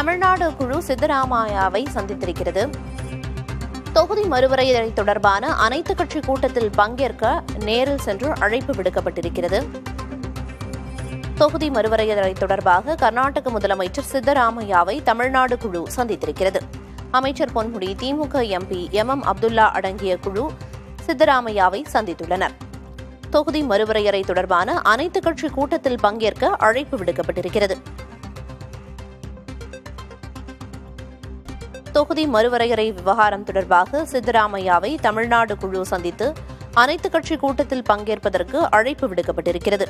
தமிழ்நாடு குழு சித்தராமையாவை சந்தித்திருக்கிறது. தொகுதி மறுவரையறை தொடர்பான அனைத்துக் கட்சி கூட்டத்தில் பங்கேற்க நேரில் சென்று அழைப்பு விடுக்கப்பட்டிருக்கிறது. தொகுதி மறுவரையறை தொடர்பாக கர்நாடக முதலமைச்சர் சித்தராமையாவை தமிழ்நாடு குழு சந்தித்திருக்கிறது. அமைச்சர் பொன்முடி, திமுக எம்பி எம் அப்துல்லா அடங்கிய குழு சித்தராமையாவை சந்தித்துள்ளனர். தொகுதி மறுவரையறை தொடர்பான அனைத்துக் கட்சி கூட்டத்தில் பங்கேற்க அழைப்பு விடுக்கப்பட்டிருக்கிறது. தொகுதி மறுவரையறை விவகாரம் தொடர்பாக சித்தராமையாவை தமிழ்நாடு குழு சந்தித்து அனைத்துக் கட்சி கூட்டத்தில் பங்கேற்பதற்கு அழைப்பு விடுக்கப்பட்டிருக்கிறது.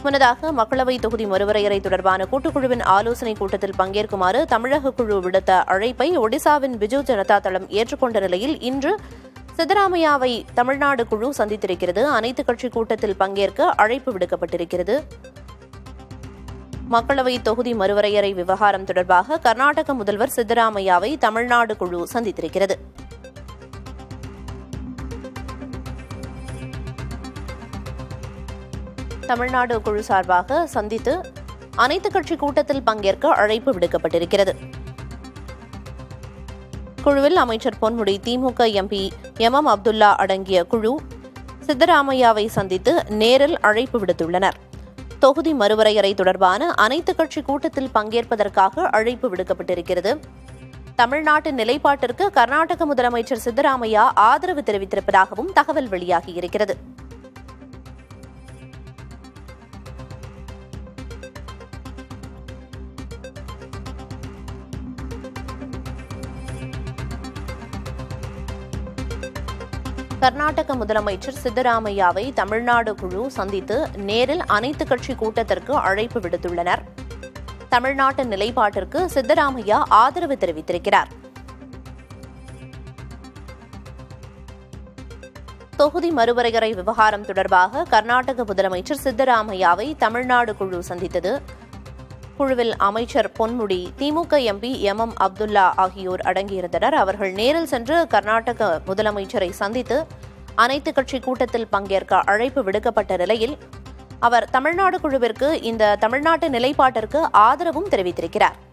முன்னதாக மக்களவை தொகுதி மறுவரையறை தொடர்பான கூட்டுக்குழுவின் ஆலோசனைக் கூட்டத்தில் பங்கேற்குமாறு தமிழக குழு விடுத்த அழைப்பை ஒடிசாவின் பிஜு ஜனதா தளம் ஏற்றுக்கொண்ட நிலையில் இன்று சித்தராமையாவை தமிழ்நாடு குழு சந்தித்திருக்கிறது. அனைத்துக் கட்சி கூட்டத்தில் பங்கேற்க அழைப்பு விடுக்கப்பட்டிருக்கிறது. மக்களவை தொகுதி மறுவரையறை விவகாரம் தொடர்பாக கர்நாடக முதல்வர் சித்தராமையாவை தமிழ்நாடு குழு சந்தித்திருக்கிறது. தமிழ்நாடு குழு சார்பாக சந்தித்து அனைத்துக் கட்சி கூட்டத்தில் பங்கேற்க அழைப்பு விடுக்கப்பட்டிருக்கிறது. குழுவில் அமைச்சர் பொன்முடி, திமுக எம்பி எம் அப்துல்லா அடங்கிய குழு சித்தராமையாவை சந்தித்து நேரில் அழைப்பு விடுத்துள்ளனர். தொகுதி மறுவரையறை தொடர்பான அனைத்துக் கட்சி கூட்டத்தில் பங்கேற்பதற்காக அழைப்பு விடுக்கப்பட்டிருக்கிறது. தமிழ்நாட்டு நிலைப்பாட்டிற்கு கர்நாடக முதலமைச்சர் சித்தராமையா ஆதரவு தெரிவித்திருப்பதாகவும் தகவல் வெளியாகியிருக்கிறது. கர்நாடக முதலமைச்சர் சித்தராமையாவை தமிழ்நாடு குழு சந்தித்து நேரில் அனைத்துக் கட்சி கூட்டத்திற்கு அழைப்பு விடுத்துள்ளனர். தமிழ்நாட்டு நிலைப்பாட்டிற்கு சித்தராமையா ஆதரவு தெரிவித்திருக்கிறார். தொகுதி மறுவரையறை விவகாரம் தொடர்பாக கர்நாடக முதலமைச்சர் சித்தராமையாவை தமிழ்நாடு குழு சந்தித்தது. குழுவில் அமைச்சர் பொன்முடி, திமுக எம்பி எம் அப்துல்லா ஆகியோர் அடங்கியிருந்தனர். அவர்கள் நேரில் சென்று கர்நாடக முதலமைச்சரை சந்தித்து அனைத்துக் கட்சி கூட்டத்தில் பங்கேற்க அழைப்பு விடுக்கப்பட்ட நிலையில் அவர் தமிழ்நாடு குழுவிற்கு இந்த தமிழ்நாட்டு நிலைப்பாட்டிற்கு ஆதரவும் தெரிவித்திருக்கிறார்.